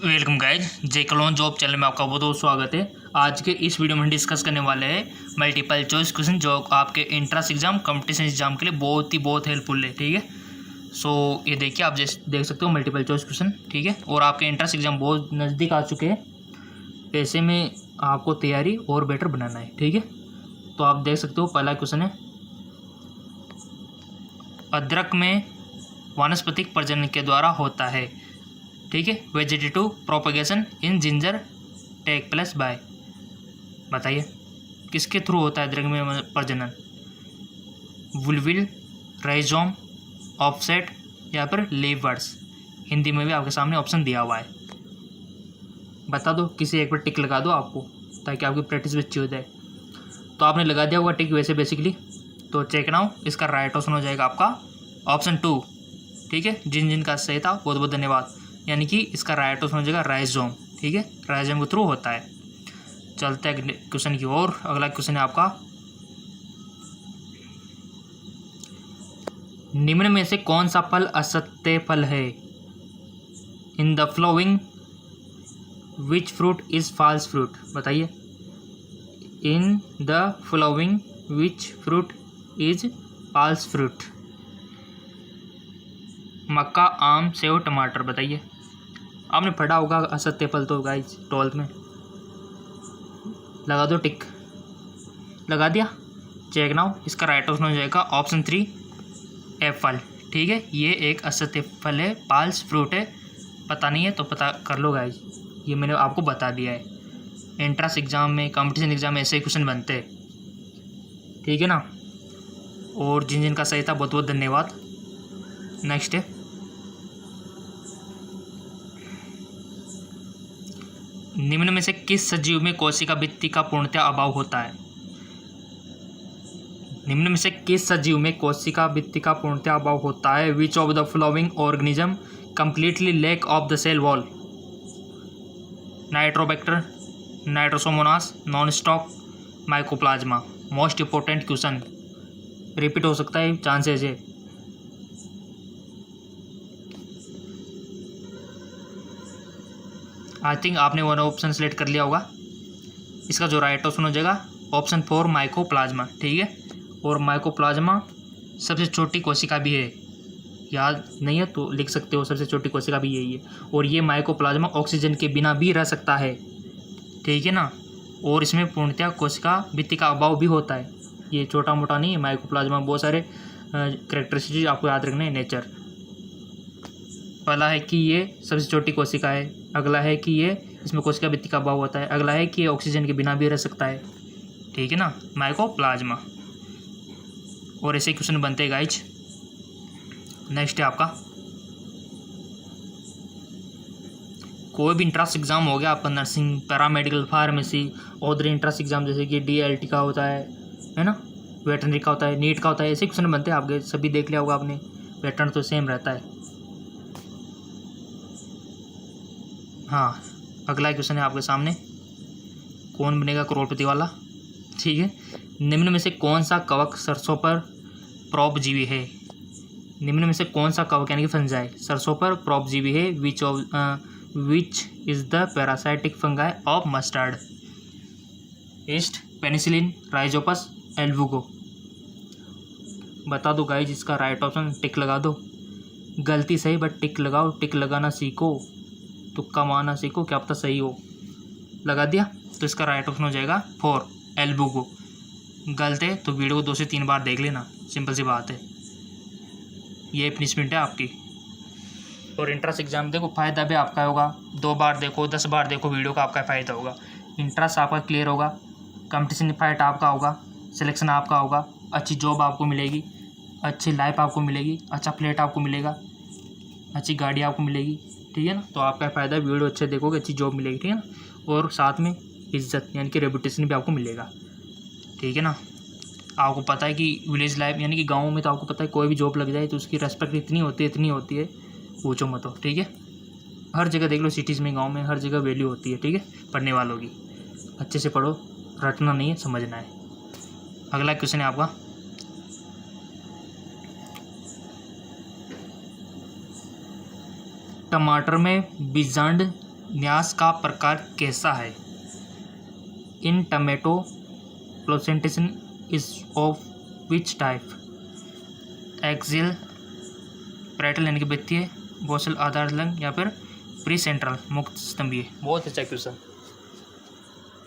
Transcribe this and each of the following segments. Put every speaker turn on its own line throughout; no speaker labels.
Welcome guys, जे clone job channel में आपका बहुत बहुत स्वागत है। आज के इस वीडियो में हम डिस्कस करने वाले हैं मल्टीपल चॉइस क्वेश्चन जो आपके एंट्रेंस एग्जाम कंपटीशन एग्जाम के लिए बहुत हेल्पफुल है। ठीक है, सो ये देखिए, आप जैसे देख सकते हो मल्टीपल चॉइस क्वेश्चन। ठीक है, और आपके एंट्रेंस एग्जाम बहुत नज़दीक आ चुके हैं, ऐसे में आपको तैयारी और बेटर बनाना है। ठीक है, तो आप देख सकते हो पहला क्वेश्चन है, अदरक में वानस्पतिक प्रजनन के द्वारा होता है। ठीक है, vegetative propagation in ginger take place by, बताइए किसके थ्रू होता है अदरक में प्रजनन? वुलविल, राइजोम, ऑफसेट या फिर लीवर्स। हिंदी में भी आपके सामने ऑप्शन दिया हुआ है, बता दो, किसी एक पर टिक लगा दो आपको, ताकि आपकी प्रैक्टिस भी अच्छी हो जाए। तो आपने लगा दिया होगा टिक वैसे बेसिकली, तो चेक नाउ, इसका राइट ऑप्शन हो जाएगा आपका ऑप्शन 2। ठीक है, जिन का सही था बहुत बहुत धन्यवाद, यानी कि इसका राइट ऑप्शन हो जाएगा राइजोम। ठीक है, राइजोम के थ्रू होता है। चलते हैं क्वेश्चन की ओर। अगला क्वेश्चन है आपका, निम्न में से कौन सा फल असत्य फल है? In the following which fruit is false fruit, बताइए। In the following which fruit is false fruit? मक्का, आम, सेव, टमाटर, बताइए। आपने पढ़ा होगा असत्य फल तो गाइस 12th में। लगा दो टिक, लगा दिया, चेक नाउ, इसका राइट ऑप्शन हो जाएगा ऑप्शन 3 एप्पल। ठीक है, ये एक असत्य फल है, फॉल्स फ्रूट है। पता नहीं है तो पता कर लो गाइस, ये मैंने आपको बता दिया है। एंट्रेंस एग्जाम में, कंपटीशन एग्जाम में ऐसे क्वेश्चन बनते हैं। ठीक है ना, और जिन का सही था बहुत बहुत धन्यवाद। नेक्स्ट है, निम्न में से किस सजीव में कोशिका भित्ति का पूर्णतः अभाव होता है? निम्न में से किस सजीव में कोशिका भित्ति का पूर्णतः अभाव होता है? Which of the following organism completely lack of the cell wall? Nitrobacter, nitrosomonas, non stock, mycoplasma. Most important question, repeat हो सकता है, चांसेस है। आई थिंक आपने वन ऑप्शन सेलेक्ट कर लिया होगा। इसका जो राइट ऑप्शन हो जाएगा ऑप्शन 4 माइकोप्लाज्मा। ठीक है, और माइकोप्लाज्मा सबसे छोटी कोशिका भी है, याद नहीं है तो लिख सकते हो, सबसे छोटी कोशिका भी यही है। और ये माइकोप्लाज्मा ऑक्सीजन के बिना भी रह सकता है। ठीक है ना, और इसमें पूर्णतः कोशिका भित्ति का अभाव भी होता है। ये छोटा मोटा नहीं है, माइकोप्लाज्मा बहुत सारे करेक्टरिस्टिक आपको याद रखना है। नेचर पहला है कि ये सबसे छोटी कोशिका है, अगला है कि ये इसमें कोशिका भित्ति का अभाव होता है, अगला है कि ये ऑक्सीजन के बिना भी रह सकता है। ठीक है ना, माइकोप्लाज्मा। और ऐसे क्वेश्चन बनते हैं गाइज। नेक्स्ट है आपका, कोई भी इंट्रेंस एग्जाम हो गया आपका, नर्सिंग, पैरामेडिकल, फार्मेसी, और इंट्रेंस एग्जाम जैसे कि DLT का होता है ना, वेटरनरी का होता है, नीट का होता है, ऐसे क्वेश्चन बनते हैं आपके, सभी देख लिया होगा आपने। पैटर्न तो सेम रहता है। हाँ, अगला क्वेश्चन है आपके सामने, कौन बनेगा करोड़पति वाला? ठीक है, निम्न में से कौन सा कवक सरसों पर परोपजीवी है? निम्न में से कौन सा कवक यानी कि फंजाई सरसों पर परोपजीवी है? Which is the parasitic fungi of mustard? Yeast, penicillin, rhizopus, albugo, बता दो गाइस। इसका राइट ऑप्शन टिक लगा दो, गलती सही बट टिक लगाओ, टिक लगाना सीखो, तुक्का मारना सीखो, क्या पता सही हो। लगा दिया, तो इसका राइट ऑप्शन हो जाएगा 4 एल्बुगो। गलत है तो वीडियो को 2 से 3 बार देख लेना, सिंपल सी बात है, ये पनिशमेंट है आपकी। और इंट्रेंस एग्जाम देखो, फ़ायदा भी आपका होगा, 2 बार देखो, 10 बार देखो वीडियो का, आपका फ़ायदा होगा। इंट्रेंस आपका क्लियर होगा, कंपटीशन फाइट आपका होगा, सिलेक्शन आपका होगा, अच्छी जॉब आपको मिलेगी, अच्छी लाइफ आपको मिलेगी, अच्छा फ्लैट आपको मिलेगा, अच्छी गाड़ी आपको मिलेगी। ठीक है ना, तो आपका फ़ायदा, वीडियो अच्छे देखोगे, अच्छी जॉब मिलेगी। ठीक है ना, और साथ में इज्जत यानी कि रेपुटेशन भी आपको मिलेगा। ठीक है ना, आपको पता है कि विलेज लाइफ यानी कि गाँव में तो आपको पता है कोई भी जॉब लग जाए तो उसकी रेस्पेक्ट इतनी होती है, पूछो मत हो। ठीक है, हर जगह देख लो, सिटीज़ में, गाँव में, हर जगह वैल्यू होती है। ठीक है, पढ़ने वालों की, अच्छे से पढ़ो, रटना नहीं है, समझना है। अगला क्वेश्चन है आपका, टमाटर में बीजांड न्यास का प्रकार कैसा है? In tomato placentation is of which type? Axial, parietal यानी कि वृत्तीय, बोसल आधार लंग, या फिर प्री सेंट्रल मुक्त स्तंभीय। बहुत अच्छा क्वेश्चन।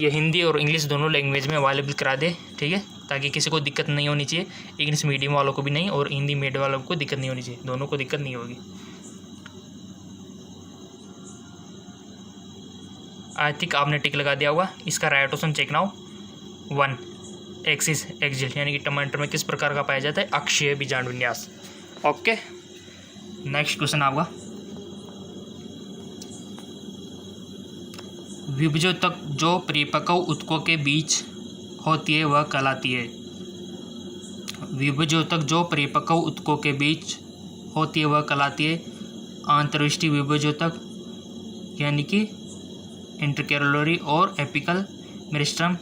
ये हिंदी और इंग्लिश दोनों लैंग्वेज में अवेलेबल करा दे, ठीक है, ताकि किसी को दिक्कत नहीं होनी चाहिए। इंग्लिश मीडियम वालों को भी नहीं और हिंदी मीडियम वालों को दिक्कत नहीं होनी चाहिए, दोनों को दिक्कत नहीं होगी। आई थिंक आपने टिक लगा दिया होगा। इसका right option check now 1 axis axial, यानी कि टमाटर में किस प्रकार का पाया जाता है? अक्षीय बीजांड विन्यास। ओके, नेक्स्ट क्वेश्चन आपका, विभजोतक जो परिपक्व उत्तकों के बीच होती है वह कहलाती है? विभजोतक जो परिपक्व उत्तकों के बीच होती है वह कहलाती है आंतरविष्टि विभजोतक, यानी कि इंटरकैरोलरी और एपिकल मेरिस्टेम,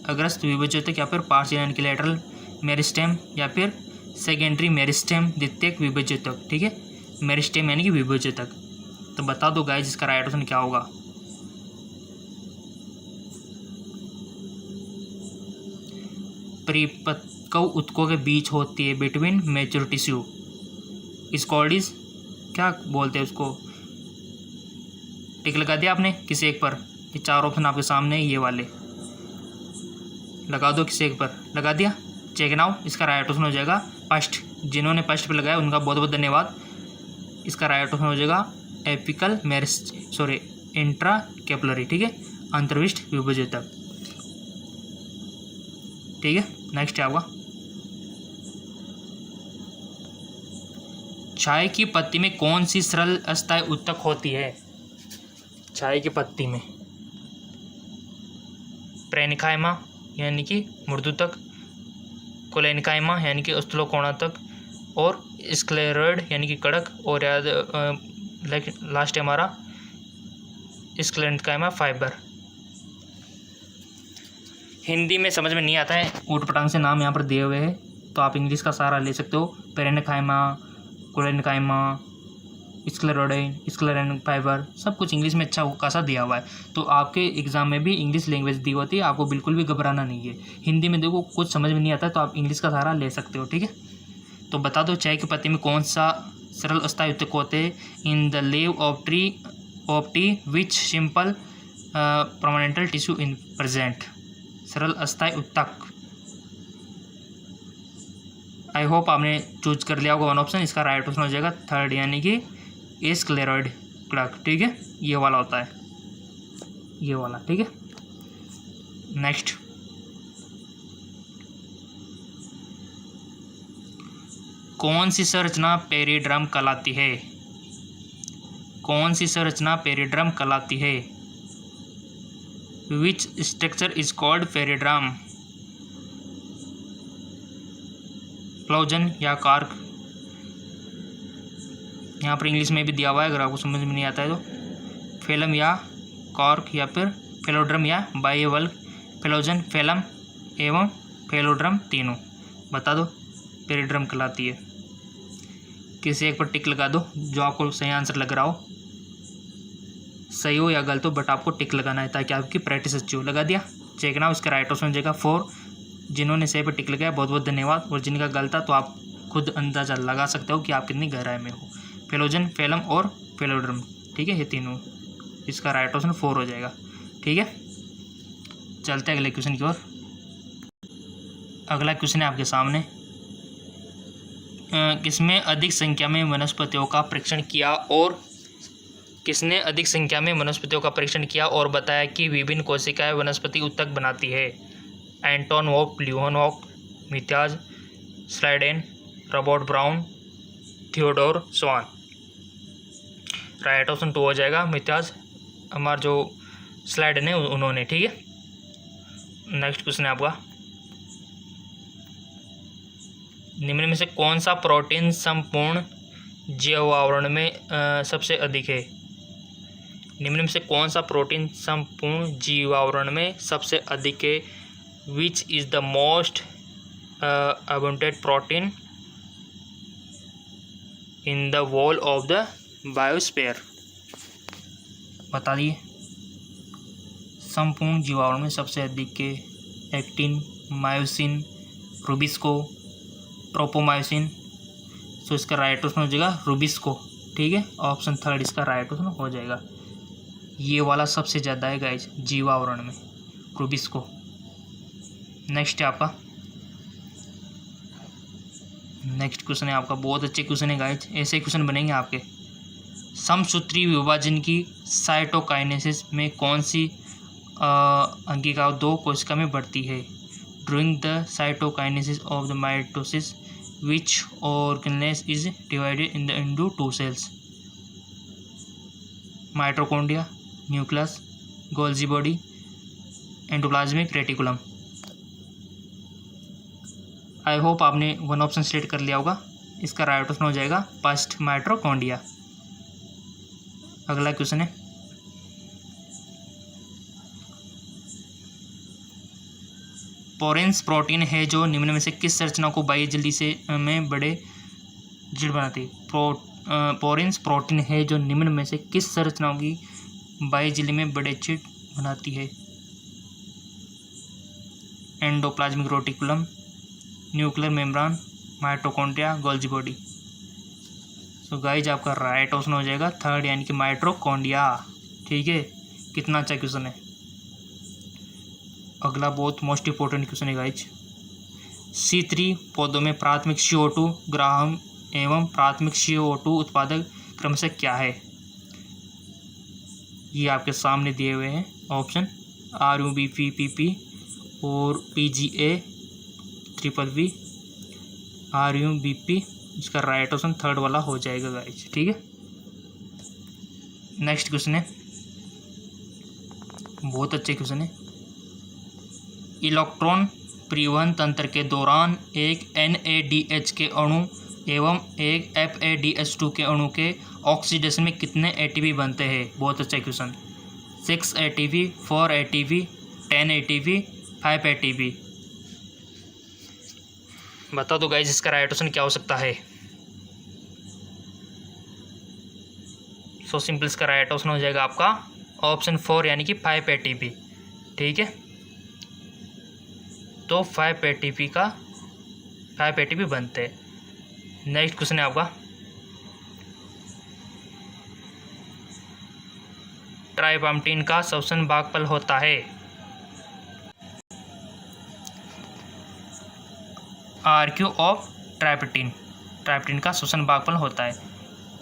अग्रस्त विभजोतक, या फिर पार्शियल यानी कि लैटरल मेरिस्टेम, या फिर सेकेंडरी मेरिस्टेम, द्वितीयक विभजोतक। ठीक है, मेरिस्टेम यानी कि विभजोतक। तो बता दो गाइस इसका राइट ऑप्शन क्या होगा? परिपक्व उत्तकों के बीच होती है, बिटवीन मैच्योर टिश्यू, इस कॉल्ड इज, क्या बोलते हैं उसको? टिक लगा दिया आपने किसी एक पर? ये 4 ऑप्शन आपके सामने, ये वाले लगा दो, किसी एक पर लगा दिया। चेक नाउ, इसका राइट ऑप्शन हो जाएगा फर्स्ट। जिन्होंने फर्स्ट पे लगाया उनका बहुत बहुत धन्यवाद। इसका राइट ऑप्शन हो जाएगा एपिकल इंट्रा कैपिलरी, ठीक है, अंतर्विष्ट विभजोतक। ठीक है, नेक्स्ट है आपका, चाय की पत्ती में कौन सी सरल अस्थायी उत्तक होती है? चाय की पत्ती में प्रेनिकाइमा यानी कि मृदुतक, कोलेनिकाइमा यानी कि स्थूलकोणातक, और स्क्लेरॉइड यानी कि कड़क, और याद लास्ट है हमारा स्क्लेरेंकाइमा फाइबर। हिंदी में समझ में नहीं आता है, ऊटपटांग से नाम यहाँ पर दिए हुए हैं, तो आप इंग्लिश का सहारा ले सकते हो। पेरेनिकाइमा, कोलेनिकाइमा, स्क्लेरेन फाइबर, सब कुछ इंग्लिश में अच्छा खासा दिया हुआ है। तो आपके एग्जाम में भी इंग्लिश लैंग्वेज दी होती है, आपको बिल्कुल भी घबराना नहीं है। हिंदी में देखो कुछ समझ में नहीं आता तो आप इंग्लिश का सहारा ले सकते हो, ठीक है। तो बता दो चाय की पत्ती में कौन सा सरल अस्थायी उत्तक होते हैं? In the leaf of tea which simple permanent tissue in present. सरल अस्थायी उत्तक, आई होप आपने चूज कर लिया होगा 1 ऑप्शन। इसका राइट ऑप्शन हो जाएगा 3rd, यानी कि स्क्लेरॉइड क्लक, ठीक है, ये वाला होता है, ये वाला, ठीक है। नेक्स्ट, कौन सी संरचना पेरिड्रम कहलाती है? कौन सी संरचना पेरिड्रम कहलाती है? Which structure is called periderm? Phellogen या कार्क, यहाँ पर इंग्लिश में भी दिया हुआ है, अगर आपको समझ में नहीं आता है तो। फेलम या कॉर्क, या फिर फेलोड्रम या बाइवल्क, फेलोजन, फेलम एवं फेलोड्रम, तीनों बता दो पेरिड्रम कहलाती है। किसी एक पर टिक लगा दो जो आपको सही आंसर लग रहा हो, सही हो या गलत हो, बट आपको टिक लगाना है ताकि आपकी प्रैक्टिस अच्छी हो। लगा दिया, चेक ना, इसका राइट ऑप्शन हो जाएगा 4। जिन्होंने सही पर टिक लगाया बहुत बहुत धन्यवाद, और जिनका गलत था तो आप खुद अंदाजा लगा सकते हो कि आप कितनी गहराई में हो। फेलोजन, फेलम और फेलोड्रम, ठीक है, ये तीनों, इसका राइट ऑप्शन 4 हो जाएगा, ठीक है। चलते हैं अगले क्वेश्चन की ओर। अगला क्वेश्चन है आपके सामने, किसमें अधिक संख्या में वनस्पतियों का परीक्षण किया और किसने अधिक संख्या में वनस्पतियों का परीक्षण किया और बताया कि विभिन्न कोशिकाएं वनस्पति उत्तक बनाती है? एंटोन वॉक, Leeuwenhoek, Matthias Schleiden, Robert Brown, Theodor Schwann. Right option 2 हो जाएगा मिथ्याज, हमारा जो स्लाइडेन है उन्होंने, ठीक है। नेक्स्ट क्वेश्चन है आपका, निम्न में से कौन सा प्रोटीन संपूर्ण जैव आवरण में सबसे अधिक है? निम्न में से कौन सा प्रोटीन संपूर्ण जीव आवरण में सबसे अधिक है? Which is the most abundant protein in the wall of the biosphere? बता दिए। संपूर्ण जीवाणु में सबसे अधिक के एक्टिन, मायोसिन, रूबिस्को, ट्रोपोमायोसिन। तो इसका राइट ऑप्शन हो जाएगा रूबिस्को। ठीक है, ऑप्शन थर्ड इसका राइट ऑप्शन हो जाएगा। ये वाला सबसे ज़्यादा है गाइज जीवावरण में, रूबिस्को। नेक्स्ट है आपका, नेक्स्ट क्वेश्चन है आपका, बहुत अच्छे क्वेश्चन है गाइज, ऐसे क्वेश्चन बनेंगे आपके। समसूत्री विभाजन की साइटोकाइनेसिस में कौन सी अंगिका 2 कोशिका में बढ़ती है? During the cytokinesis of the mitosis which organelle is divided into 2 cells? Mitochondria, nucleus, Golgi body, endoplasmic reticulum. I hope आपने 1 ऑप्शन सिलेक्ट कर लिया होगा। इसका राइट ऑप्शन हो जाएगा फर्स्ट, माइटोकॉन्ड्रिया। अगला क्वेश्चन है, पोरेंस प्रोटीन है जो निम्न में से किस संरचना को बाह्य झिल्ली से में बड़े झिल्ली बनाती है? पोरेंस प्रोटीन है जो निम्न में से किस संरचनाओं की बाह्य झिल्ली में बड़े छेद बनाती है? Endoplasmic reticulum, nuclear membrane, mitochondria, Golgi body. So guys आपका राइट ऑप्शन हो जाएगा थर्ड, यानी कि माइटोकॉन्ड्रिया। ठीक है, कितना अच्छा क्वेश्चन है। अगला बहुत मोस्ट इंपॉर्टेंट क्वेश्चन है गाइज। C3 पौधों में प्राथमिक CO2 ग्राहक एवं प्राथमिक CO2 उत्पादक क्रमशः क्या है? ये आपके सामने दिए हुए हैं ऑप्शन, RUBP और PGA VVV RUBP। इसका राइट ऑप्शन थर्ड वाला हो जाएगा गाइज। ठीक है, नेक्स्ट क्वेश्चन है, बहुत अच्छे क्वेश्चन है। इलेक्ट्रॉन परिवहन तंत्र के दौरान एक NADH के अणु एवं एक FADH2 के अणु के ऑक्सीडेशन में कितने ATP बनते हैं? बहुत अच्छा question. 6 ATP, 4 ATP, 10 ATP, 5 ATP। बता दो गाइज इसका राइट ऑप्शन क्या हो सकता है? सो सिंपल, इसका राइट ऑप्शन हो जाएगा आपका ऑप्शन 4, यानी कि 5 ATP। ठीक है, तो 5 ATP बनते हैं। नेक्स्ट क्वेश्चन है आपका, ट्राइपामटीन का श्वसन भागफल होता है? RQ ऑफ ट्राइपेटिन, ट्राइपेटिन का श्वसन भागफल होता है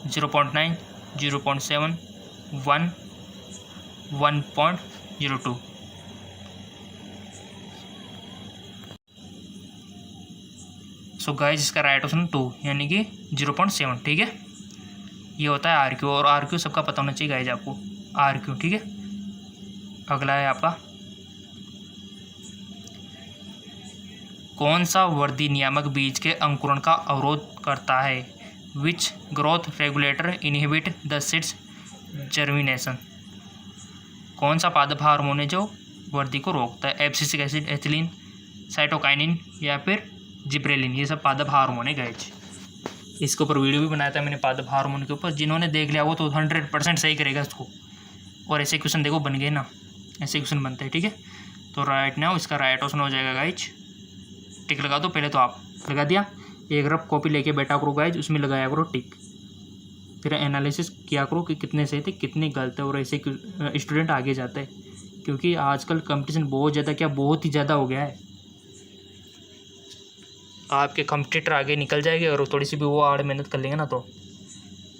0.9, 0.7, 1, 1.02। सो गाइज इसका राइट ऑप्शन 2, यानी कि 0.7। ठीक है, ये होता है RQ, और RQ सबका पता होना चाहिए गाइज आपको, RQ। ठीक है, अगला है आपका, कौन सा वृद्धि नियामक बीज के अंकुरण का अवरोध करता है? Which growth regulator inhibit the seeds germination. कौन सा पादप हार्मोन है जो वृद्धि को रोकता है? एब्सिसिक एसिड, एथिलीन, साइटोकाइनिन या फिर जिब्रेलिन। ये सब पादप हार्मोन है गाइज। इसके ऊपर वीडियो भी बनाया था मैंने पादप हार्मोन के ऊपर, जिन्होंने देख लिया वो तो 100% सही करेगा इसको। और ऐसे क्वेश्चन देखो बन गए ना, ऐसे क्वेश्चन बनते हैं। ठीक है, तो राइट नाउ इसका राइट ऑप्शन हो जाएगा गाइज। टिक लगा दो, पहले तो आप लगा दिया, एक रफ कॉपी लेके बैठा करो गाइज, उसमें लगाया करो टिक, फिर एनालिसिस किया करो कि कितने सही थे कितने गलत है, और ऐसे स्टूडेंट आगे जाते हैं। क्योंकि आजकल कंपटीशन बहुत ज़्यादा, क्या बहुत ही ज़्यादा हो गया है। आपके कंपटीटर आगे निकल जाएंगे और थोड़ी सी भी वो आड़ मेहनत कर लेंगे ना तो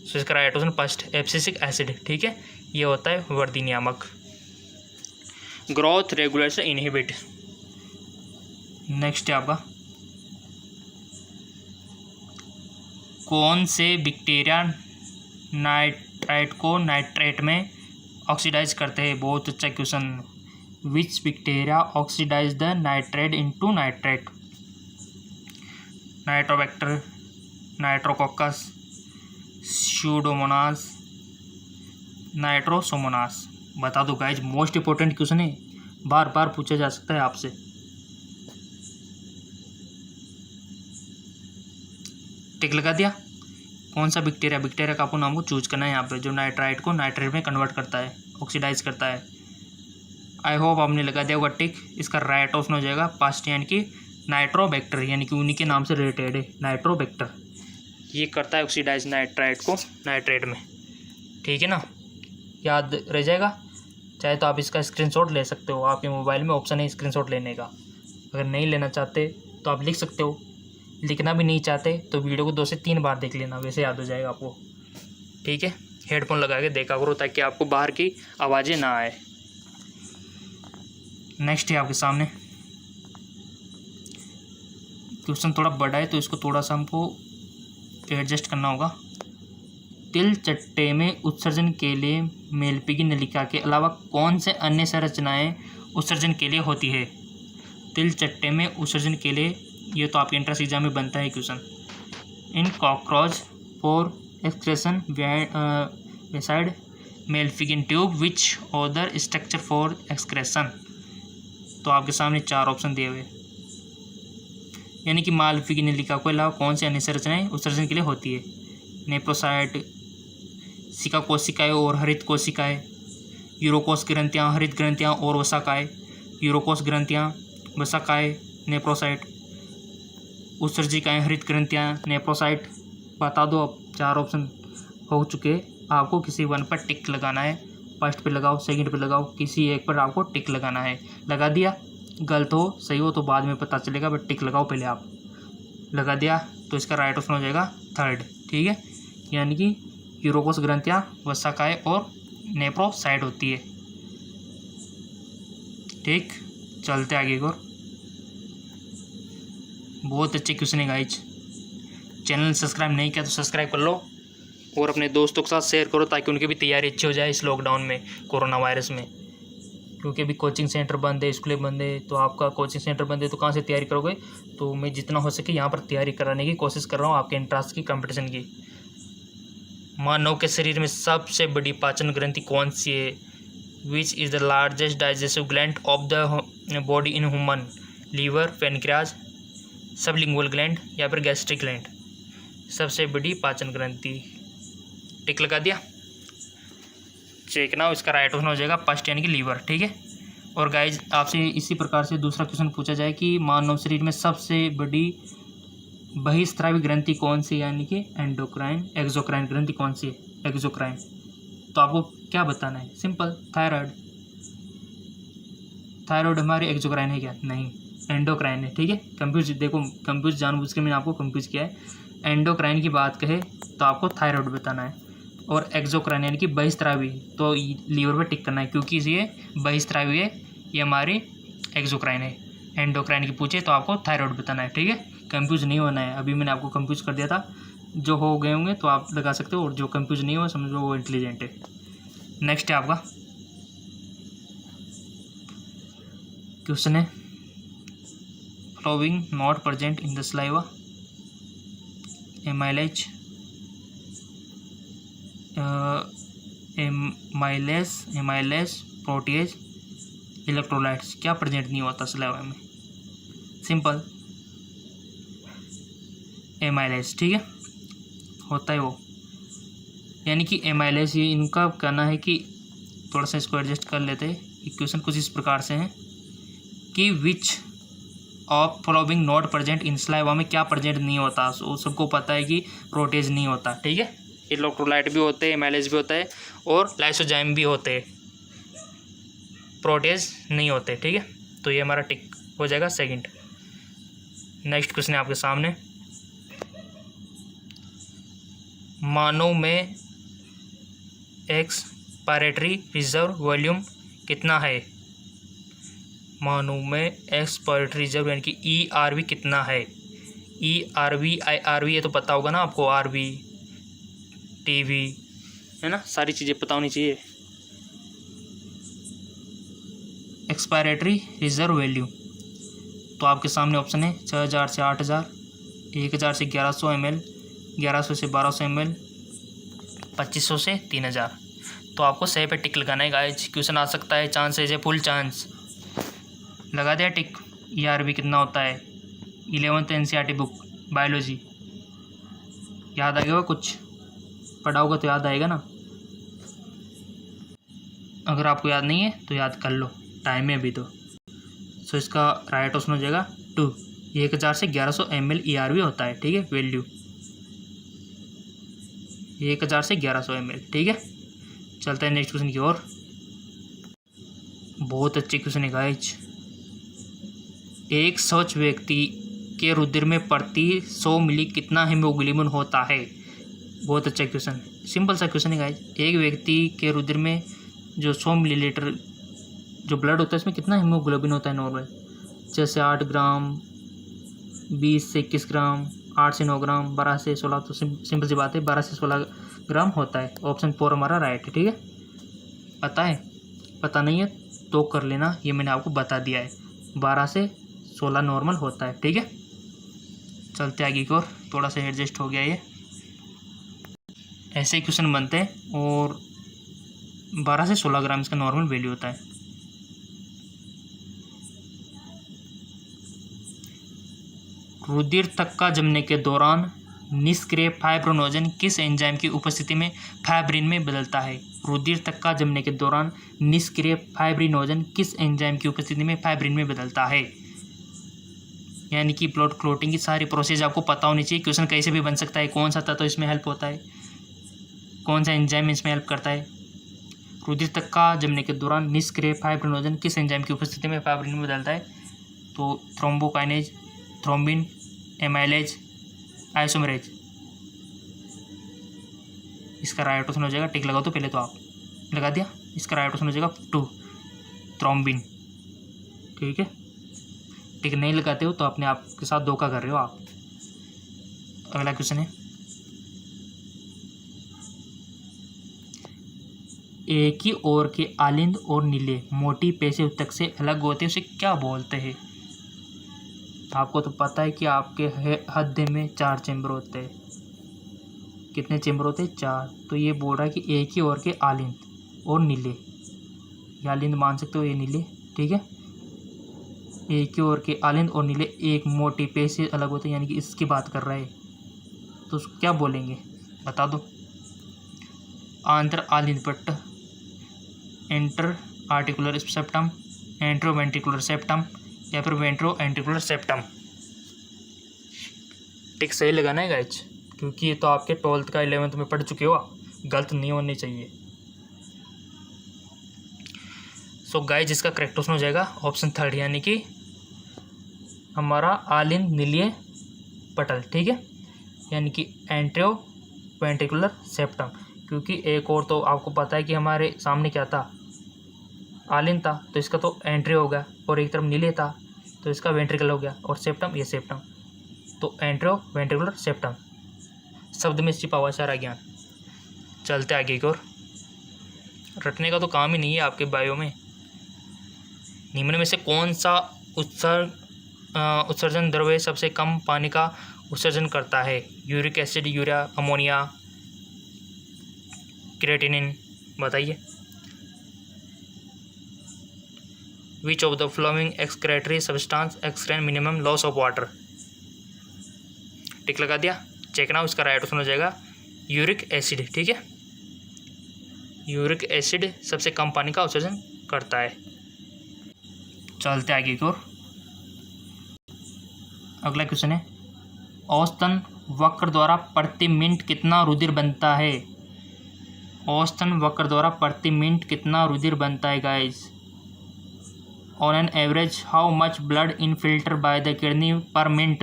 इसका right option first, abscisic acid. ठीक है, ये होता है वृद्धि नियामक, ग्रोथ रेगुलेटर इनहिबिट। नेक्स्ट है आपका, कौन से बैक्टीरिया नाइट्राइट को नाइट्रेट में ऑक्सीडाइज करते हैं? बहुत अच्छा question. Which bacteria oxidise the nitrate into nitrate? Nitrobacter, nitrococcus, pseudomonas, nitrosomonas. बता दो गाइज, मोस्ट इंपॉर्टेंट क्वेश्चन है, बार बार पूछा जा सकता है आपसे। टिक लगा दिया। कौन सा बैक्टीरिया का आपको नाम को चूज करना है यहाँ पे, जो नाइट्राइट को नाइट्रेट में कन्वर्ट करता है। ऑक्सीडाइज करता है। आई होप आपने लगा दिया होगा टिक। इसका राइट ऑप्शन हो जाएगा पास्ट यानी कि नाइट्रोबैक्टर, यानी कि उन्हीं के नाम से रिलेटेड है नाइट्रोबैक्टर। ये करता है ऑक्सीडाइज नाइट्राइट को नाइट्रेट में, ठीक है ना, याद रह जाएगा। चाहे तो आप इसका स्क्रीनशॉट ले सकते हो, आपके मोबाइल में ऑप्शन है स्क्रीनशॉट लेने का। अगर नहीं लेना चाहते तो आप लिख सकते हो, लिखना भी नहीं चाहते तो वीडियो को 2 से 3 बार देख लेना, वैसे याद हो जाएगा आपको, ठीक है। हेडफोन लगा के देखा करो ताकि आपको बाहर की आवाज़ें ना आए। नेक्स्ट है आपके सामने क्वेश्चन, थोड़ा बड़ा है तो इसको थोड़ा सा हमको एडजस्ट करना होगा। तिल चट्टे में उत्सर्जन के लिए मेलपीगी नलिका के अलावा कौन से अन्य संरचनाएं उत्सर्जन के लिए होती है? तिल चट्टे में उत्सर्जन के लिए, ये तो आपके एंट्रेंस एग्जाम में बनता है question. In cockroach for excretion beside malpighian tube which other structure for excretion. तो आपके सामने 4 ऑप्शन दिए हुए, यानी कि मालफिगिन नलिका के अलावा कौन से अन्य संरचनाएं उत्सर्जन के लिए होती है? नेप्रोसाइट, सिका कोशिकाएं और हरित कोशिकाएं, यूरोकोस ग्रंथियां, हरित ग्रंथियां और वसाकाएं, यूरोकोस ग्रंथियां, वसाकाएं, नेप्रोसाइट, उत्सर्जिकाएं, हरित ग्रंथियां, नेप्रोसाइट। बता दो अब, 4 ऑप्शन हो चुके, आपको किसी वन पर टिक लगाना है। फर्स्ट पे लगाओ, सेकंड पे लगाओ, किसी एक पर आपको टिक लगाना है। लगा दिया, गलत हो सही हो तो बाद में पता चलेगा, बट टिक लगाओ पहले आप। लगा दिया तो इसका राइट ऑप्शन हो जाएगा 3rd, ठीक है, यानी कि यूरोकोस ग्रंथियां, वसाकाएं और नेप्रोसाइट होती है, ठीक। चलते आगे एक और, बहुत अच्छे क्वेश्चन है गाइज। चैनल सब्सक्राइब नहीं किया तो सब्सक्राइब कर लो और अपने दोस्तों के साथ शेयर करो ताकि उनकी भी तैयारी अच्छी हो जाए इस लॉकडाउन में, कोरोना वायरस में। क्योंकि अभी कोचिंग सेंटर बंद है, स्कूलें बंद है, तो आपका कोचिंग सेंटर बंद है तो कहाँ से तैयारी करोगे? तो मैं जितना हो सके यहाँ पर तैयारी कराने की कोशिश कर रहा हूँ आपके एंट्रेंस की, कंपटीशन की। मानव के शरीर में सबसे बड़ी पाचन ग्रंथि कौन सी है? Which is the largest digestive gland of the body in human? Liver, pancreas, sublingual gland या फिर गैस्ट्रिक ग्लैंड? सबसे बड़ी पाचन ग्रंथि, टिक लगा दिया। चेक ना, इसका राइट ऑप्शन हो जाएगा फर्स्ट यानी कि लीवर, ठीक है। और गाइज आपसे इसी प्रकार से दूसरा क्वेश्चन पूछा जाए कि मानव शरीर में सबसे बड़ी बहिस्रावी ग्रंथि कौन सी, यानी कि एंडोक्राइन एक्सोक्राइन ग्रंथि कौन सी है? एक्सोक्राइन। तो आपको क्या बताना है? Simple, thyroid. थायराइड हमारे एक्सोक्राइन है क्या? नहीं, एंडोक्राइन है, ठीक है। कंफ्यूज, देखो कंफ्यूज जानबूझ के मैंने आपको कंफ्यूज किया है। एंडोक्राइन की बात कहे तो आपको थायराइड बताना है, और एक्सोक्राइन यानी कि बहिस्रावी तो लीवर पर टिक करना है, क्योंकि ये बहिस्रावी है, ये हमारी एक्सोक्राइन है। एंडोक्राइन की पूछे तो आपको थायराइड बताना है, ठीक है। कंफ्यूज नहीं होना है, अभी मैंने आपको कंफ्यूज कर दिया था। जो हो गए होंगे तो आप लगा सकते हो, और जो कंफ्यूज नहीं हुआ समझो वो इंटेलिजेंट है। नेक्स्ट है आपका क्वेश्चन है, following not present in the saliva, amylase, amylase, protease, electrolytes, क्या प्रेजेंट नहीं होता स्लाइवा में? सिंपल, एमाइलेज, ठीक है, होता है वो, यानी कि एमाइलेज। ये इनका कहना है कि थोड़ा सा इसको एडजस्ट कर लेते हैं। इक्वेशन कुछ इस प्रकार से है कि which of following not present in saliva में क्या प्रेजेंट नहीं होता? सो सबको पता है कि प्रोटीज नहीं होता, ठीक है। इलेक्ट्रोलाइट भी होते हैं, एमाइलेज भी होता है, और लाइसोजाइम भी होते हैं, प्रोटीज नहीं होते, ठीक है। तो ये हमारा टिक हो जाएगा सेकंड। नेक्स्ट क्वेश्चन है आपके सामने, मानव में एक्सपायरेटरी रिजर्व वॉल्यूम कितना है? मानव में एक्सपायरेटरी रिजर्व यानी कि ERV कितना है? ERV, IRV ये तो पता होगा ना आपको, RV, TV है ना, सारी चीज़ें पता होनी चाहिए। एक्सपायरेटरी रिजर्व वैल्यू तो आपके सामने ऑप्शन है 6000 से 8000, 1000 से 1100 ml, 1100 से 1200 ml, 2500 से 3000। तो आपको सही पे टिक लगाना है गाइज। क्वेश्चन आ सकता है, चांस है फुल चांस। लगा दिया टिक। ERV कितना होता है? 11th NCERT बुक बायोलॉजी, याद आ गया? कुछ पढ़ा होगा तो याद आएगा ना। अगर आपको याद नहीं है तो याद कर लो, टाइम है अभी तो। सो इसका राइट ऑप्शन हो जाएगा 2। 1000 से 1100 ml ERV होता है, ठीक है, वैल्यू 1000 से 1100 ml, ठीक है। चलते हैं नेक्स्ट क्वेश्चन की ओर। बहुत अच्छे क्वेश्चन है गाइज। एक स्वच्छ व्यक्ति के रुधिर में प्रति 100 मिली कितना हीमोग्लोबिन होता है? बहुत अच्छा क्वेश्चन, सिंपल सा क्वेश्चन है गाइज। एक व्यक्ति के रुधिर में जो 100 मिलीलीटर जो ब्लड होता है इसमें कितना हीमोग्लोबिन होता है नॉर्मल? जैसे 8 ग्राम, 20 से 21 ग्राम, 8 से 9 ग्राम, 12 से 16, तो सिंपल सी बात है 12 से 16 ग्राम होता है। ऑप्शन 4 हमारा राइट है, ठीक है। पता है? पता नहीं है तो कर लेना, ये मैंने आपको बता दिया है, 12 से 16 नॉर्मल होता है, ठीक है। चलते आगे की ओर, थोड़ा सा एडजस्ट हो गया ये। ऐसे ही क्वेश्चन बनते हैं और 12 से 16 ग्राम इसका नॉर्मल वैल्यू होता है। रुधिर थक्का जमने के दौरान निष्क्रिय फाइब्रिनोजन किस एंजाइम की उपस्थिति में फाइब्रिन में बदलता है? रुधिर थक्का जमने के दौरान निष्क्रिय फाइब्रिनोजन किस एंजाइम की उपस्थिति में फाइब्रिन में बदलता है? यानी कि ब्लड क्लोटिंग की सारी प्रोसेस आपको पता होनी चाहिए। क्वेश्चन कैसे भी बन सकता है, कौन सा तत्व इसमें हेल्प होता है, कौन सा एंजाइम इसमें हेल्प करता है। रुधिर थक्का जमने के दौरान निष्क्रिय फाइब्रिनोजन किस एंजाइम की उपस्थिति में फाइब्रिन में बदलता है? तो थ्रोम्बोकाइनेज, थ्रोम्बिन, एमाइलेज, आइसोमरेज। इसका राइट ऑप्शन हो जाएगा, टिक लगा दो पहले तो, आप लगा दिया। इसका राइट ऑप्शन हो जाएगा 2, थ्रोम्बिन, ठीक है। टिक नहीं लगाते हो तो अपने आप के साथ धोखा कर रहे हो आप। अगला क्वेश्चन है, एक ही ओर के आलिंद और नीले मोटी पेशी ऊतक से अलग होते हैं उसे क्या बोलते हैं? आपको तो पता है कि आपके हृदय में 4 चैम्बर होते हैं। कितने चैम्बर होते हैं? 4। तो ये बोल रहा है कि एक ही ओर के आलिंद और नीले, या आलिंद मान सकते हो, ये नीले, ठीक है। एक ही ओर के आलिंद और नीले एक मोटी पेशी से अलग होते हैं, यानी कि इसकी बात कर रहा है, तो उसको क्या बोलेंगे बता दो। आंतर आलिंद पट्ट, इंटर आर्टिकुलर सेप्टम, एंट्रोवेंट्रिकुलर सेप्टम, या फिर वेंट्रो एंट्रिकुलर सेप्टम। टिक सही लगाना है गाइज, क्योंकि ये तो आपके 12th का 11th में पढ़ चुके हो, गलत नहीं होनी चाहिए। सो गाइज इसका करेक्ट ऑप्शन हो जाएगा ऑप्शन 3, यानी कि हमारा आलिंद नीलीय पटल, ठीक है, यानी कि एंट्रो वेंट्रिकुलर सेप्टम। क्योंकि एक और तो आपको पता है कि हमारे सामने क्या था, आलिंद था, तो इसका तो एंट्री हो गया, और एक तरफ नीले था तो इसका वेंट्रिकल हो गया, और सेप्टम ये सेप्टम, तो एंट्रो वेंट्रिकुलर सेप्टम। शब्द में छिपा हुआ सारा ज्ञान। चलते आगे की ओर। रटने का तो काम ही नहीं है आपके बायो में। निम्न में से कौन सा उत्सर्जन द्रव्य सबसे कम पानी का उत्सर्जन करता है? Uric acid, urea, ammonia, creatinine, बताइए। Which of the following excretory substance experience minimum loss of water? टिक लगा दिया, चेक ना। इसका राइट ऑप्शन हो जाएगा यूरिक एसिड, ठीक है। यूरिक एसिड सबसे कम पानी का उत्सर्जन करता है। चलते आगे की ओर। अगला क्वेश्चन है, औसतन वक्र द्वारा प्रति मिनट कितना रुधिर बनता है? औसतन वक्र द्वारा प्रति मिनट कितना रुधिर बनता है guys? On an average, how much blood in filter by the kidney per minute?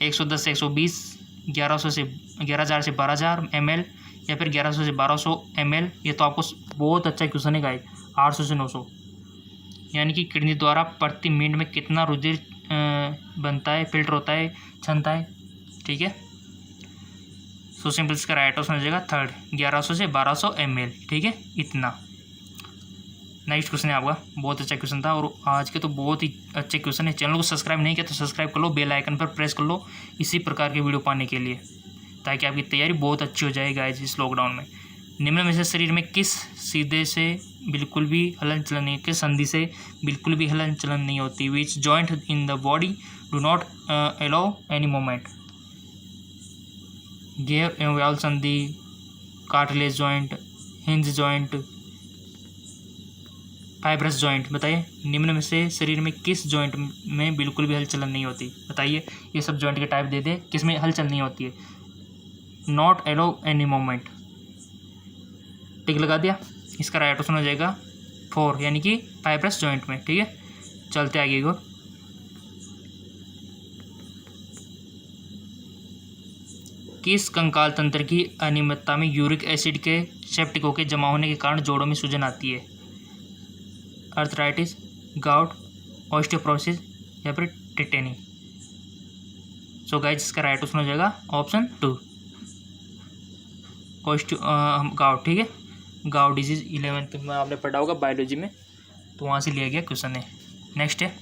110 से 120, 1100 से 11,000 से 12,000 ml, या फिर 1100 से 1200 ml। ये तो आपको बहुत अच्छा क्वेश्चन है गाइस। 800 से 900, यानी कि किडनी द्वारा प्रति मिनट में कितना रुधिर बनता है, फिल्टर होता है, छनता है, ठीक है। सो सिंपल इसका राइट ऑप्शन हो जाएगा 3, 1100 से 1200 ml, ठीक है, इतना। नेक्स्ट क्वेश्चन है आपका, बहुत अच्छा क्वेश्चन था, और आज के तो बहुत ही अच्छे क्वेश्चन है। चैनल को सब्सक्राइब नहीं किया तो सब्सक्राइब कर लो, बेल आइकन पर प्रेस कर लो इसी प्रकार के वीडियो पाने के लिए, ताकि आपकी तैयारी बहुत अच्छी हो जाए गाइस इस लॉकडाउन में। निम्न में से शरीर में किस सीधे से बिल्कुल भी हलन चलन नहीं, किस संधि से बिल्कुल भी हलन चलन नहीं होती? Which joint in the body do not allow any moment? गियर एवं व्याल संधि, cartilage joint, hinge joint, fibrous joint, बताइए निम्न में से शरीर में किस जॉइंट में बिल्कुल भी हलचल नहीं होती, बताइए। ये सब जॉइंट के टाइप दे दे, किस में हलचल नहीं होती है। नॉट एलो एनी मोमेंट, टिक लगा दिया। इसका राइट ऑप्शन हो जाएगा 4, यानी कि फाइब्रस जॉइंट में, ठीक है। चलते आगे को। किस कंकाल तंत्र की अनियमितता में यूरिक एसिड के सेप्टिकों के जमा होने के कारण जोड़ों में सूजन आती है? अर्थराइटिस, गाउट, ऑस्टियोपोरोसिस या फिर टेटेनी। सो गाइस इसका राइट ऑप्शन हो जाएगा ऑप्शन 2, गाउट, ठीक है। गाउट डिजीज 11th में आपने पढ़ा होगा बायोलॉजी में, तो वहाँ से लिया गया क्वेश्चन है। नेक्स्ट है,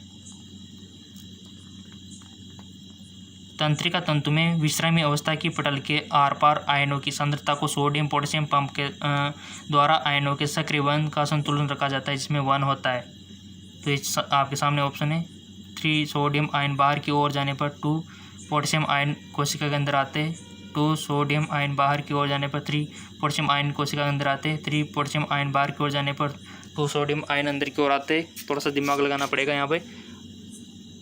तंत्रिका तंतु में विश्रामी अवस्था की पटल के आर पार आयनों की सांद्रता को सोडियम पोटेशियम पंप के द्वारा आयनों के सक्रिय वहन का संतुलन रखा जाता है, जिसमें 1 होता है। तो इस आपके सामने ऑप्शन है 3 सोडियम आयन बाहर की ओर जाने पर 2 पोटेशियम आयन कोशिका के अंदर आते हैं, 2 सोडियम आयन बाहर की ओर जाने पर 3 पोटेशियम आयन कोशिका के अंदर आते हैं, 3 पोटेशियम आयन बाहर की ओर जाने पर 2 सोडियम आयन अंदर की ओर आते हैं। थोड़ा सा दिमाग लगाना पड़ेगा यहाँ पे।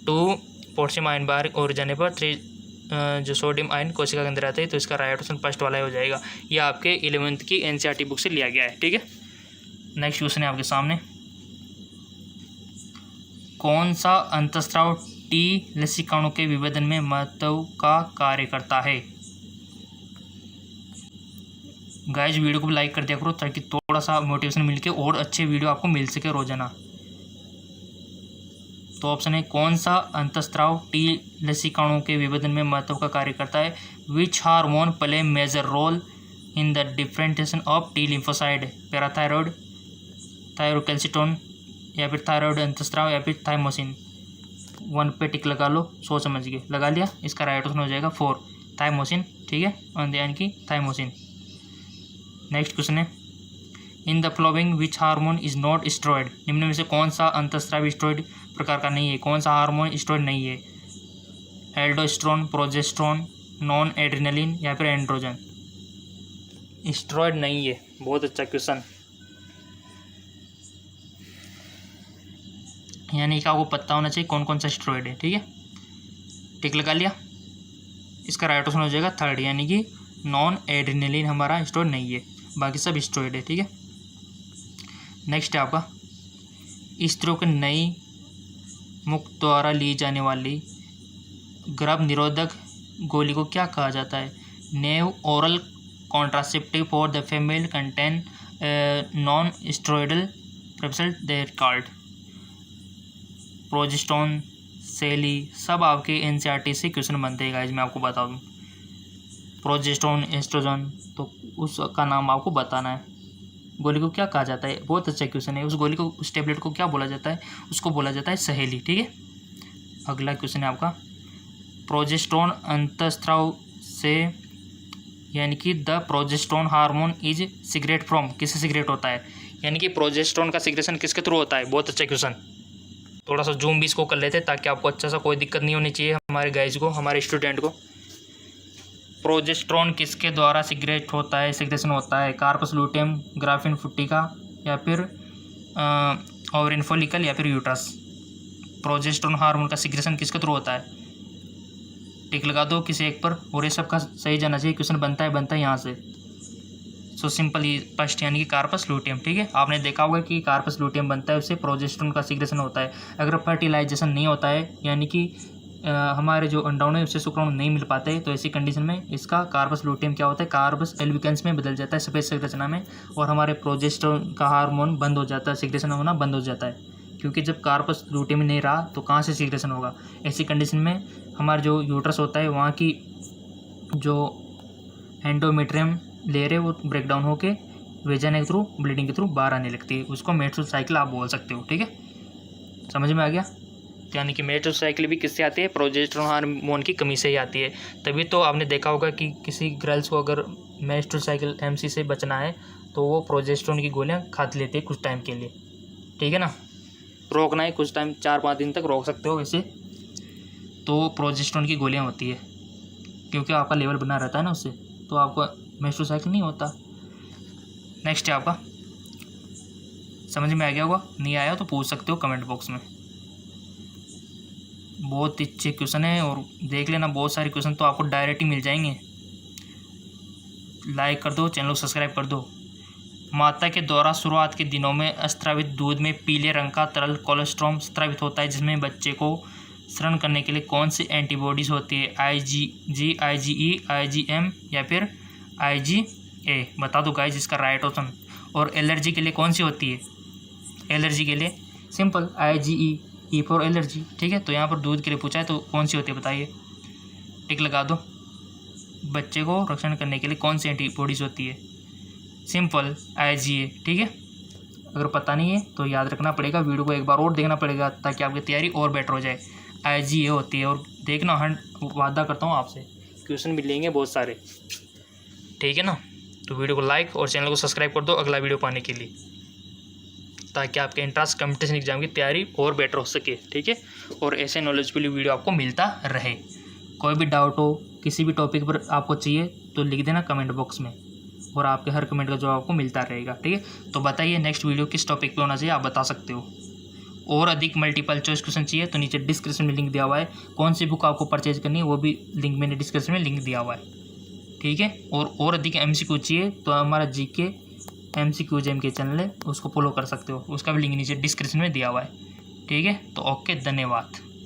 2 पोटेशियम आयन बाहर और जाने पर 3 जो सोडियम आयन कोशिका के अंदर आते हैं। तो इसका राइट ऑप्शन फर्स्ट वाला हो जाएगा। ये आपके 11th की NCERT बुक से लिया गया है, ठीक है। नेक्स्ट क्वेश्चन है आपके सामने, कौन सा अंतःस्राव टी लसीकणों के विभेदन में महत्व का कार्य करता है? गाइज वीडियो को लाइक कर दिया करो ताकि थोड़ा सा मोटिवेशन मिल के और अच्छे वीडियो आपको मिल सके रोजाना। तो ऑप्शन है, कौन सा अंतःस्राव टी लसीकणों के विभेदन में महत्व का कार्य करता है? Which hormone play major role in the differentiation of T lymphocyte? Parathyroid, thyrocalcitonin या फिर थायरॉयड अंतःस्राव या फिर थाइमोसिन। 1 पे टिक लगा लो, सोच समझ के लगा लिया। इसका राइट ऑप्शन हो जाएगा 4, थाइमोसिन, ठीक है, यानी कि थाइमोसिन। नेक्स्ट क्वेश्चन है, in the following which hormone is not steroid? निम्न में से कौन सा अंतःस्रावी स्टेरॉयड प्रकार का नहीं है? कौन सा हार्मोन स्टेरॉयड नहीं है? एल्डोस्टेरोन, प्रोजेस्टेरोन, नॉन एड्रेनलिन या फिर एंड्रोजन। स्टेरॉयड नहीं है, बहुत अच्छा क्वेश्चन। यानी कि आपको पता होना चाहिए कौन कौन सा स्टेरॉयड है, ठीक है। टिक लगा लिया। इसका राइट ऑप्शन हो जाएगा 3rd, यानी कि नॉन एड्रेनलिन हमारा स्टेरॉयड नहीं है, बाकी सब स्टेरॉयड है, ठीक है। नेक्स्ट है आपका, स्त्रियों के नई मुख द्वारा ली जाने वाली गर्भ निरोधक गोली को क्या कहा जाता है? New oral contraceptive for the female contain non steroidal preparation there called. Progesterone, Saheli, सब आपके NCERT से क्वेश्चन बनते हैं गाइस, मैं आपको बता दूं। प्रोजेस्टेरोन, एस्ट्रोजन, तो उसका नाम आपको बताना है। गोली को क्या कहा जाता है? बहुत अच्छा क्वेश्चन है। उस गोली को, उस टेबलेट को क्या बोला जाता है? उसको बोला जाता है सहेली, ठीक है। अगला क्वेश्चन है आपका, प्रोजेस्टेरोन अंतःस्राव से यानी कि the progesterone hormone is secret from, किससे सीक्रेट होता है? यानी कि प्रोजेस्टेरोन का सीक्रेशन किसके थ्रू होता है? बहुत अच्छा क्वेश्चन। थोड़ा सा जूम भी इसको कर लेते ताकि आपको अच्छा सा कोई दिक्कत नहीं होनी चाहिए हमारे गाइज को, हमारे स्टूडेंट को। प्रोजेस्टेरोन किसके द्वारा सीक्रेट होता है, सीक्रेशन होता है? कार्पस लूटियम, ग्राफिन फुट्टिका या फिर ओवरिन फॉलिकल या फिर यूट्रस। प्रोजेस्टेरोन हार्मोन का सीक्रेशन किसके थ्रू होता है? टिक लगा दो किसी एक पर, और ये सब का सही जाना चाहिए। क्वेश्चन बनता है यहाँ से। सो सिंपल फर्स्ट यानी कि कार्पस लूटियम, ठीक है। आपने देखा होगा कि कार्पस लूटियम बनता है, उससे प्रोजेस्टेरोन का सीक्रेशन होता है। अगर फर्टिलाइजेशन नहीं होता है, यानी कि हमारे जो अंडाणु है उससे शुक्राणु नहीं मिल पाते, तो ऐसी कंडीशन में इसका कार्पस लूटियम क्या होता है? कार्पस एल्बिकेंस में बदल जाता है, सफेद संरचना में, और हमारे प्रोजेस्टेरोन का हार्मोन बंद हो जाता है, सीक्रेशन होना बंद हो जाता है। क्योंकि जब कार्पस लूटियम नहीं रहा तो कहाँ से सीक्रेशन होगा? ऐसी कंडीशन में हमारा जो यूट्रस होता है, वहाँ की जो एंडोमेट्रियम लेयर है वो ब्रेक डाउन होकर वेजाइना के थ्रू, ब्लीडिंग के थ्रू बाहर आने लगती है। उसको मेंस्ट्रुअल साइकिल आप बोल सकते हो, ठीक है। समझ में आ गया? यानी कि मेंस्ट्रुअल साइकिल भी किससे आती है? प्रोजेस्टेरोन हार्मोन की कमी से ही आती है। तभी तो आपने देखा होगा कि किसी गर्ल्स को अगर मेंस्ट्रुअल साइकिल MC से बचना है तो वो प्रोजेस्टेरोन की गोलियां खाती लेती है कुछ टाइम के लिए, ठीक है ना। रोकना है कुछ टाइम, 4-5 दिन तक रोक सकते हो वैसे, तो प्रोजेस्टेरोन की गोलियां होती है, क्योंकि आपका लेवल बना रहता है ना उससे, तो आपको मेंस्ट्रुअल साइकिल नहीं होता। नेक्स्ट है आपका, समझ में आ गया होगा, नहीं आया तो पूछ सकते हो कमेंट बॉक्स में। बहुत अच्छे क्वेश्चन है और देख लेना, बहुत सारे क्वेश्चन तो आपको डायरेक्ट ही मिल जाएंगे। लाइक कर दो, चैनल को सब्सक्राइब कर दो। माता के द्वारा शुरुआत के दिनों में स्रावित दूध में पीले रंग का तरल कोलेस्ट्रॉम स्रावित होता है, जिसमें बच्चे को शरण करने के लिए कौन सी एंटीबॉडीज होती है? IgG, IgE, IgM या फिर IgA? बता दो गाइस इसका राइट ऑप्शन। और एलर्जी के लिए कौन सी होती है? एलर्जी के लिए simple IgE, E for allergy. ठीक है, तो यहाँ पर दूध के लिए पूछा है तो कौन सी होती है बताइए, टिक लगा दो। बच्चे को रक्षण करने के लिए कौन सी एंटीबॉडीज होती है? Simple IgA। ठीक है, अगर पता नहीं है तो याद रखना पड़ेगा, वीडियो को एक बार और देखना पड़ेगा ताकि आपकी तैयारी और बेटर हो जाए। IgA होती है। और देखना, वादा करता हूँ आपसे क्वेश्चन मिलेंगे बहुत सारे। ठीक है ना, तो वीडियो को लाइक और चैनल को सब्सक्राइब कर दो अगला वीडियो पाने के लिए, ताकि आपके एंट्रेंस कॉम्पिटिशन एग्जाम की तैयारी और बेटर हो सके। ठीक है, और ऐसे नॉलेजफुल वीडियो आपको मिलता रहे। कोई भी डाउट हो, किसी भी टॉपिक पर आपको चाहिए तो लिख देना कमेंट बॉक्स में, और आपके हर कमेंट का जवाब आपको मिलता रहेगा। ठीक है, तो बताइए नेक्स्ट वीडियो किस टॉपिक पे होना चाहिए, आप बता सकते हो। और अधिक मल्टीपल चॉइस क्वेश्चन चाहिए तो नीचे डिस्क्रिप्शन में लिंक दिया हुआ है, कौन सी बुक आपको परचेज करनी है वो भी लिंक मैंने डिस्क्रिप्शन में लिंक दिया हुआ है। ठीक है, और अधिक MCQ चाहिए तो हमारा GK MCQ जेम के चैनल है, उसको फॉलो कर सकते हो, उसका भी लिंक नीचे डिस्क्रिप्शन में दिया हुआ है। ठीक है, तो ओके, धन्यवाद।